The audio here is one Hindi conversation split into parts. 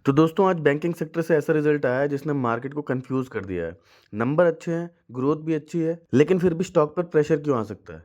तो दोस्तों आज बैंकिंग सेक्टर से ऐसा रिजल्ट आया है जिसने मार्केट को कंफ्यूज कर दिया है। नंबर अच्छे हैं, ग्रोथ भी अच्छी है, लेकिन फिर भी स्टॉक पर प्रेशर क्यों आ सकता है?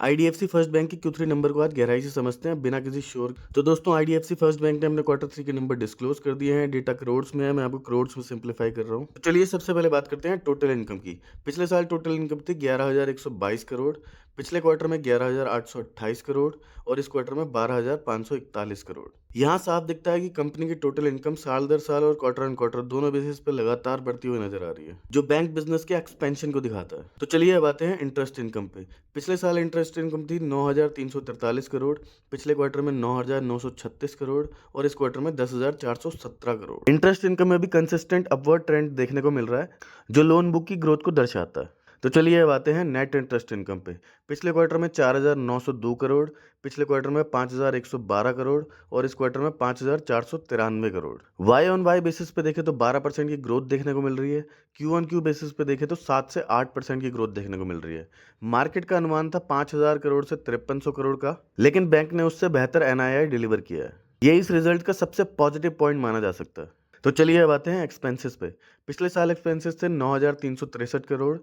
आईडीएफसी फर्स्ट बैंक के Q3 नंबर को आज गहराई से समझते हैं बिना किसी शोर। तो दोस्तों आईडीएफसी फर्स्ट बैंक ने अपने Q3 के नंबर डिस्क्लोज कर दिए हैं। डेटा करोड्स में है, मैं आपको करोड्स में सिंप्लीफाई कर रहा हूँ। तो चलिए सबसे पहले बात करते हैं टोटल इनकम की। पिछले साल टोटल इनकम थी 11,122 करोड़, पिछले क्वार्टर में 11,828 करोड़ और इस क्वार्टर में 12,541 करोड़। यहाँ साफ दिखता है कि कंपनी की टोटल इनकम साल दर साल और क्वार्टर ऑन क्वार्टर दोनों बेसिस पे लगातार बढ़ती हुई नजर आ रही है, जो बैंक बिजनेस के एक्सपेंशन को दिखाता है। तो चलिए अब आते हैं इंटरेस्ट इनकम पे। पिछले साल इंटरेस्ट इनकम थी 9,343 करोड़, पिछले क्वार्टर में 9,936 करोड़ और इस क्वार्टर में 10,417 करोड़। इंटरेस्ट इनकम में भी कंसिस्टेंट अपवर्ड ट्रेंड देखने को मिल रहा है, जो लोन बुक की ग्रोथ को दर्शाता है। तो चलिए अब आते हैं नेट इंटरेस्ट इनकम पे। पिछले क्वार्टर में 4,902 करोड़, पिछले क्वार्टर में 5,112 करोड़ और इस क्वार्टर में 5,493 crore. Y on Y basis पे देखें तो 12% की ग्रोथ देखने को मिल रही है। क्यू ऑन क्यू बेसिस पे देखें तो 7 से 8% की ग्रोथ देखने को मिल रही है। मार्केट का अनुमान था 5,000 करोड़ से 5300 करोड़ का, लेकिन बैंक ने उससे बेहतर एनआईआई डिलीवर किया है। ये इस रिजल्ट का सबसे पॉजिटिव पॉइंट माना जा सकता है। तो चलिए अब आते हैं एक्सपेंसेस पे। पिछले साल एक्सपेंसेस थे 9,363 करोड़,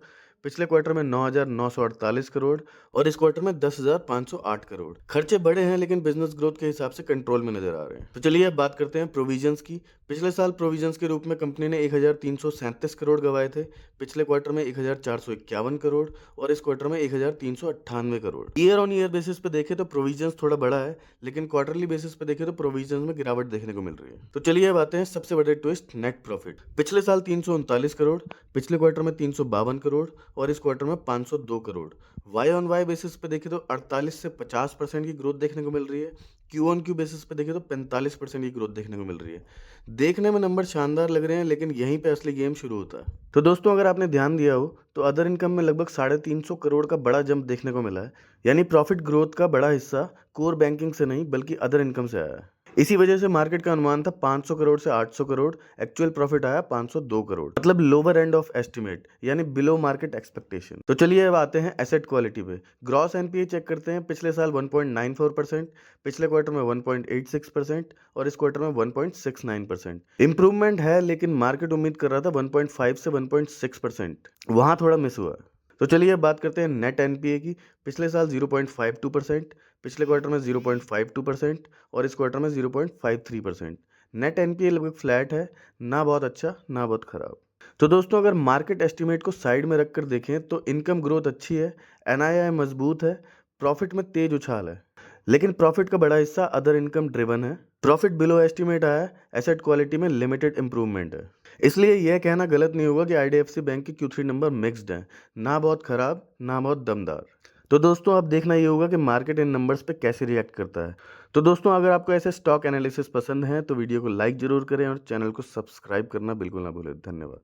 पिछले क्वार्टर में 9,948 करोड़ और इस क्वार्टर में 10,508 करोड़। खर्चे बड़े हैं लेकिन बिजनेस ग्रोथ के हिसाब से कंट्रोल में नजर आ रहे हैं। तो चलिए अब बात करते हैं प्रोविजंस की। पिछले साल प्रोविजंस के रूप में कंपनी ने 1,337 करोड़ गंवाए थे, पिछले क्वार्टर में 1,451 करोड़ और इस क्वार्टर में 1,398 crore. Year on year basis पे देखें तो प्रोविजंस थोड़ा बड़ा है, लेकिन क्वार्टरली बेसिस पे देखें तो प्रोविजंस में गिरावट देखने को मिल रही है। तो चलिए अब आते हैं सबसे बड़े ट्विस्ट, नेट प्रॉफिट। पिछले साल 339 करोड़, पिछले क्वार्टर में 352 करोड़ और इस क्वार्टर में 502 crore. Y on Y basis पे देखें तो 48 से 50% की ग्रोथ देखने को मिल रही है। क्यू ऑन क्यू बेसिस पे देखें तो 45% की ग्रोथ देखने को मिल रही है। देखने में नंबर शानदार लग रहे हैं, लेकिन यहीं पे असली गेम शुरू होता है। तो दोस्तों अगर आपने ध्यान दिया हो तो अदर इनकम में लगभग 350 करोड़ का बड़ा जंप देखने को मिला है। यानी प्रॉफिट ग्रोथ का बड़ा हिस्सा कोर बैंकिंग से नहीं बल्कि अदर इनकम से आया है। इसी वजह से मार्केट का अनुमान था 500 करोड़ से 800 करोड़, एक्चुअल प्रॉफिट आया 502 करोड़, मतलब लोअर एंड ऑफ एस्टिमेट यानी बिलो मार्केट एक्सपेक्टेशन। तो चलिए अब आते हैं एसेट क्वालिटी पे। ग्रॉस एनपीए चेक करते हैं। पिछले साल 1.94%, पिछले क्वार्टर में 1.86% और इस क्वार्टर में 1.69%। इंप्रूवमेंट है, लेकिन मार्केट उम्मीद कर रहा था 1.5 से 1.6%, वहां थोड़ा मिस हुआ। तो चलिए अब बात करते हैं नेट एनपीए की। पिछले साल 0.52%, पिछले क्वार्टर में 0.52% और इस क्वार्टर में 0.53%। नेट एनपीए लगभग फ्लैट है, ना बहुत अच्छा ना बहुत खराब। तो दोस्तों अगर मार्केट एस्टिमेट को साइड में रखकर देखें तो इनकम ग्रोथ अच्छी है, एनआईआई मजबूत है, प्रॉफिट में तेज उछाल है, लेकिन प्रॉफिट का बड़ा हिस्सा अदर इनकम ड्रिवन है। प्रॉफिट बिलो एस्टिमेट आया है, एसेट क्वालिटी में लिमिटेड इंप्रूवमेंट है। इसलिए यह कहना गलत नहीं होगा कि आईडीएफसी बैंक की Q3 नंबर मिक्स्ड हैं, ना बहुत खराब ना बहुत दमदार। तो दोस्तों अब देखना ये होगा कि मार्केट इन नंबर्स पे कैसे रिएक्ट करता है। तो दोस्तों अगर आपको ऐसे स्टॉक एनालिसिस पसंद है तो वीडियो को लाइक जरूर करें और चैनल को सब्सक्राइब करना बिल्कुल ना भूलें। धन्यवाद।